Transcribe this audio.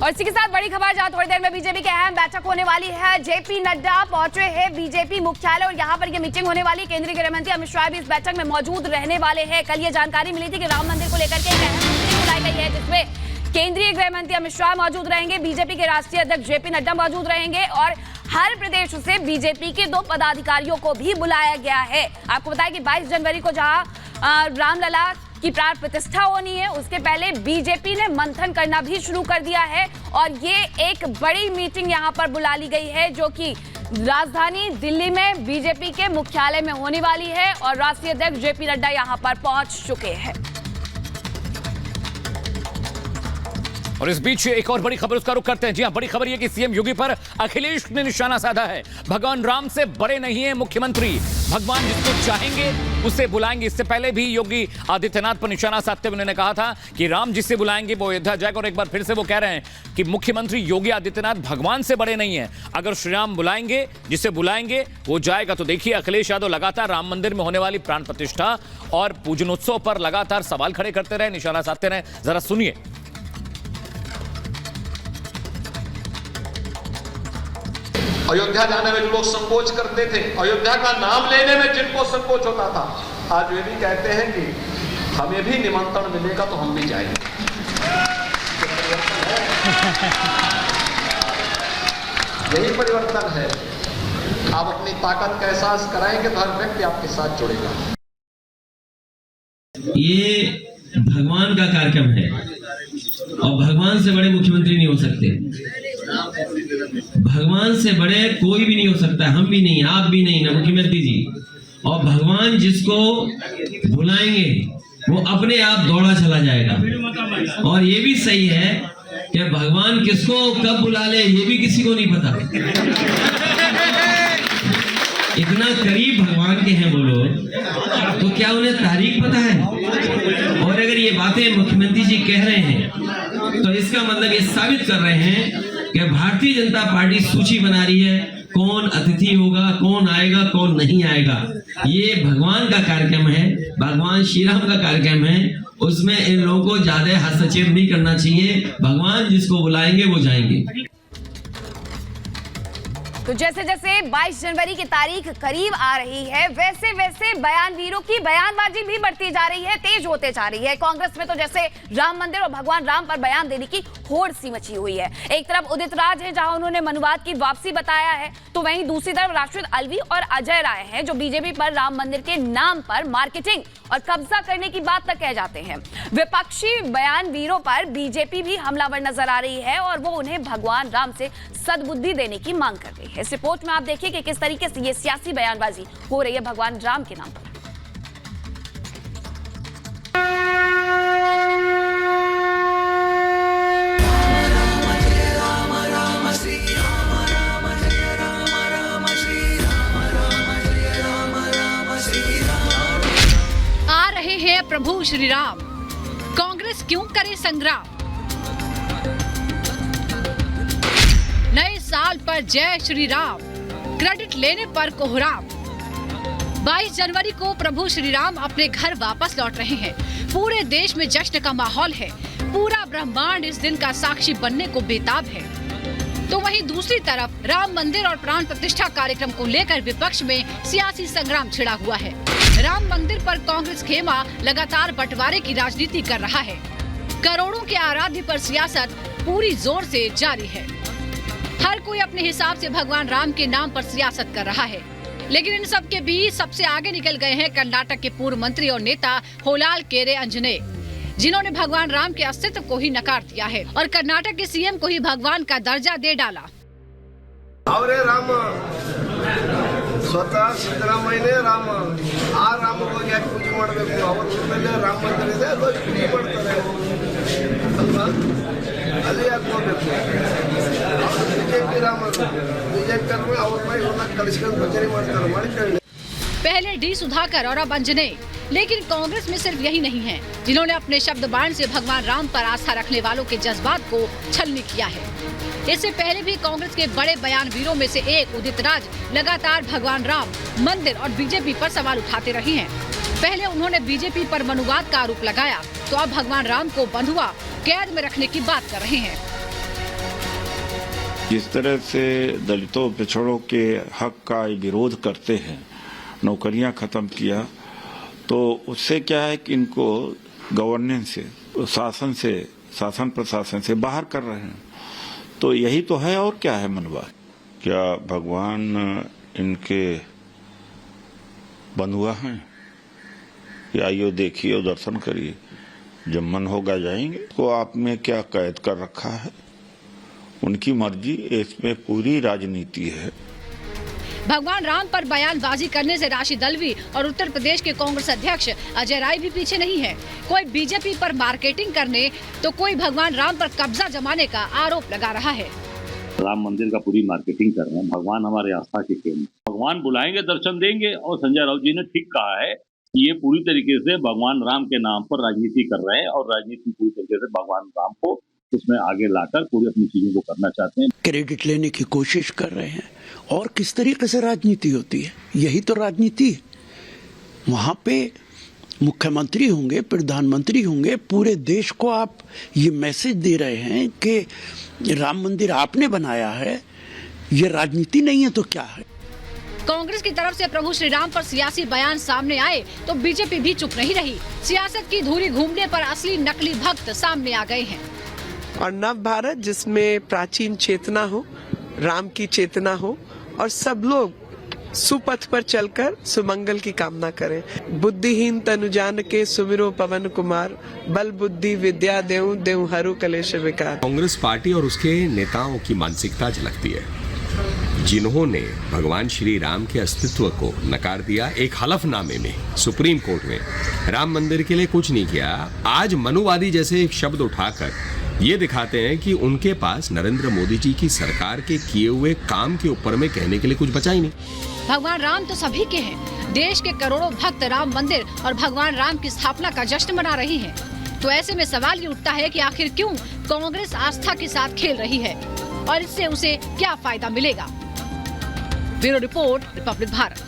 और इसी के साथ बड़ी खबर, जहां थोड़ी देर में बीजेपी की अहम बैठक होने वाली है। जेपी नड्डा पहुंचे हैं बीजेपी मुख्यालय और यहां पर ये मीटिंग होने वाली। केंद्रीय गृह मंत्री अमित शाह भी इस बैठक में मौजूद रहने वाले हैं। कल ये जानकारी मिली थी कि राम मंदिर को लेकर के एक अहम मीटिंग बुलाई गई है, जिसमें केंद्रीय गृह मंत्री अमित शाह मौजूद रहेंगे, बीजेपी के राष्ट्रीय अध्यक्ष जेपी नड्डा मौजूद रहेंगे और हर प्रदेश से बीजेपी के 2 पदाधिकारियों को भी बुलाया गया है। आपको बताया कि 22 जनवरी को जहां रामलला की प्राण प्रतिष्ठा होनी है, उसके पहले बीजेपी ने मंथन करना भी शुरू कर दिया है और ये एक बड़ी मीटिंग यहां पर बुला ली गई है, जो कि राजधानी दिल्ली में बीजेपी के मुख्यालय में होने वाली है और राष्ट्रीय अध्यक्ष जेपी नड्डा यहां पर पहुंच चुके हैं। और इस बीच एक और बड़ी खबर उसका रुख करते हैं। जी हां, बड़ी खबर यह कि सीएम योगी पर अखिलेश ने निशाना साधा है। भगवान राम से बड़े नहीं है मुख्यमंत्री, भगवान जिसको चाहेंगे उसे बुलाएंगे। इससे पहले भी योगी आदित्यनाथ पर निशाना साधते हुए उन्होंने कहा था कि राम जिससे बुलाएंगे वो अयोध्या जाएगा। और एक बार फिर से वो कह रहे हैं कि मुख्यमंत्री योगी आदित्यनाथ भगवान से बड़े नहीं है, अगर श्री राम बुलाएंगे, जिसे बुलाएंगे वो जाएगा। तो देखिए, अखिलेश यादव लगातार राम मंदिर में होने वाली प्राण प्रतिष्ठा और पूजनोत्सव पर लगातार सवाल खड़े करते रहे, निशाना साधते रहे। जरा सुनिए। अयोध्या जाने में जो लोग संकोच करते थे, अयोध्या का नाम लेने में जिनको संकोच होता था, आज वे भी कहते हैं कि हमें भी निमंत्रण मिलेगा तो हम भी जाएंगे। यही परिवर्तन है। आप अपनी ताकत का एहसास कराएंगे तो हर व्यक्ति आपके साथ जुड़ेगा। ये भगवान का कार्यक्रम है और भगवान से बड़े मुख्यमंत्री नहीं हो सकते। भगवान से बड़े कोई भी नहीं हो सकता, हम भी नहीं, आप भी नहीं, ना मुख्यमंत्री जी। और भगवान जिसको बुलाएंगे वो अपने आप दौड़ा चला जाएगा। और ये भी सही है कि भगवान किसको कब बुला ले ये भी किसी को नहीं पता। इतना करीब भगवान के हैं वो लोग, तो क्या उन्हें तारीख पता है? और अगर ये बातें मुख्यमंत्री जी कह रहे हैं तो इसका मतलब ये साबित कर रहे हैं कि भारतीय जनता पार्टी सूची बना रही है, कौन अतिथि होगा, कौन आएगा, कौन नहीं आएगा। ये भगवान का कार्यक्रम है, भगवान श्री राम का कार्यक्रम है। उसमें इन लोगों को ज्यादा हस्तक्षेप नहीं करना चाहिए। भगवान जिसको बुलाएंगे वो जाएंगे। तो जैसे जैसे 22 जनवरी की तारीख करीब आ रही है, वैसे वैसे बयानवीरों की बयानबाजी भी बढ़ती जा रही है, तेज होते जा रही है। कांग्रेस में तो जैसे राम मंदिर और भगवान राम पर बयान देने की होड़ सी मची हुई है। एक तरफ उदित राज है, जहां उन्होंने मनुवाद की वापसी बताया है, तो वहीं दूसरी तरफ राशिद अलवी और अजय राय हैं, जो बीजेपी पर राम मंदिर के नाम पर मार्केटिंग और कब्जा करने की बात तक कह जाते हैं। विपक्षी बयानवीरों पर बीजेपी भी हमलावर नजर आ रही है और वो उन्हें भगवान राम से सद्बुद्धि देने की मांग कर रही है। इस रिपोर्ट में आप देखिए कि किस तरीके से ये सियासी बयानबाजी हो रही है भगवान राम के नाम पर। आ रहे हैं प्रभु श्री राम, कांग्रेस क्यों करे संग्राम। नए साल पर जय श्री राम, क्रेडिट लेने पर कोहराम। 22 जनवरी को प्रभु श्री राम अपने घर वापस लौट रहे हैं। पूरे देश में जश्न का माहौल है, पूरा ब्रह्मांड इस दिन का साक्षी बनने को बेताब है। तो वहीं दूसरी तरफ राम मंदिर और प्राण प्रतिष्ठा कार्यक्रम को लेकर विपक्ष में सियासी संग्राम छिड़ा हुआ है। राम मंदिर पर कांग्रेस खेमा लगातार बंटवारे की राजनीति कर रहा है। करोड़ों के आराध्य पर सियासत पूरी जोर से जारी है। हर कोई अपने हिसाब से भगवान राम के नाम पर सियासत कर रहा है, लेकिन इन सब के बीच सबसे आगे निकल गए हैं कर्नाटक के पूर्व मंत्री और नेता होलाल केरे अंजने, जिन्होंने भगवान राम के अस्तित्व को ही नकार दिया है और कर्नाटक के सीएम को ही भगवान का दर्जा दे डाला। ಅವರೇ ರಾಮ, ಸ್ವತಃ ಸಿದ್ದರಾಮಯ್ಯನೇ ರಾಮ, ಆ ರಾಮಗೋಗಿ ಯಾಕೆ ಪೂಜೆ ಮಾಡಬೇಕು? ಅವ್ರ ಊರಿನಲ್ಲೇ ರಾಮ ಮಂದಿರ ಇದೆ, ಅಲ್ಲಿ ಪೂಜೆ ಮಾಡ್ತಾರೆ ಅಲ್ವಾ? ಅಲ್ಲಿ ಯಾಕೆ ಹೋಗ್ಬೇಕು? ಬಿಜೆಪಿ ರಾಮರು, ಬಿಜೆಪಿ ಅವ್ರನ್ನ ಇವ್ರನ್ನ ಕಳಿಸ್ಕೊಂಡು ಭಜನೆ ಮಾಡ್ತಾರೆ, ಮಾಡ್ಕೊಳ್ಳಿ। पहले डी सुधाकर और अब अंजने, लेकिन कांग्रेस में सिर्फ यही नहीं है जिन्होंने अपने शब्द बाण से भगवान राम पर आस्था रखने वालों के जज्बात को छलनी किया है। इससे पहले भी कांग्रेस के बड़े बयानवीरों में से एक उदित राज लगातार भगवान राम मंदिर और बीजेपी पर सवाल उठाते रहे हैं। पहले उन्होंने बीजेपी पर मनुवाद का आरोप लगाया, तो अब भगवान राम को बंधुआ कैद में रखने की बात कर रहे हैं। जिस तरह से दलितों पिछड़ों के हक का विरोध करते हैं, नौकरियां खत्म किया, तो उससे क्या है कि इनको गवर्नेंस से, शासन प्रशासन से बाहर कर रहे हैं। तो यही तो है, और क्या है मनवा। क्या भगवान इनके बंधुआ हैं? या आइयो देखिए और दर्शन करिए, जब मन होगा जाएंगे। तो आपने क्या कैद कर रखा है? उनकी मर्जी, इसमें पूरी राजनीति है। भगवान राम पर बयानबाजी करने से राशि दलवी और उत्तर प्रदेश के कांग्रेस अध्यक्ष अजय राय भी पीछे नहीं है। कोई बीजेपी पर मार्केटिंग करने तो कोई भगवान राम पर कब्जा जमाने का आरोप लगा रहा है। राम मंदिर का पूरी मार्केटिंग कर रहे हैं। भगवान हमारे आस्था के केंद्र, भगवान बुलाएंगे, दर्शन देंगे। और संजय राउत जी ने ठीक कहा है कि ये पूरी तरीके से भगवान राम के नाम पर राजनीति कर रहे हैं और राजनीति पूरी तरीके से भगवान राम को उसमें आगे लाकर पूरी अपनी चीजों को करना चाहते हैं। क्रेडिट लेने की कोशिश कर रहे हैं। और किस तरीके से राजनीति होती है? यही तो राजनीति है। वहां पे मुख्यमंत्री होंगे, प्रधानमंत्री होंगे, पूरे देश को आप ये मैसेज दे रहे हैं कि राम मंदिर आपने बनाया है। ये राजनीति नहीं है तो क्या है? कांग्रेस की तरफ से प्रभु श्री राम पर सियासी बयान सामने आए तो बीजेपी भी चुप नहीं रही। सियासत की धूरी घूमने पर असली नकली भक्त सामने आ गए हैं। और नव भारत जिसमें प्राचीन चेतना हो, राम की चेतना हो और सब लोग सुपथ पर चलकर सुमंगल की कामना करें। बुद्धिहीन तनु जान के सुमिरो पवन कुमार, बल बुद्धि विद्या देऊं देऊं हरु कलेश विकार। कांग्रेस पार्टी और उसके नेताओं की मानसिकता झलकती है, जिन्होंने भगवान श्री राम के अस्तित्व को नकार दिया। एक हलफनामे में सुप्रीम कोर्ट में राम मंदिर के लिए कुछ नहीं किया। आज मनुवादी जैसे शब्द उठाकर ये दिखाते हैं कि उनके पास नरेंद्र मोदी जी की सरकार के किए हुए काम के ऊपर में कहने के लिए कुछ बचा ही नहीं। भगवान राम तो सभी के हैं। देश के करोड़ों भक्त राम मंदिर और भगवान राम की स्थापना का जश्न मना रही हैं। तो ऐसे में सवाल ये उठता है कि आखिर क्यों कांग्रेस आस्था के साथ खेल रही है और इससे उसे क्या फायदा मिलेगा। Bureau report, Republic Bharat.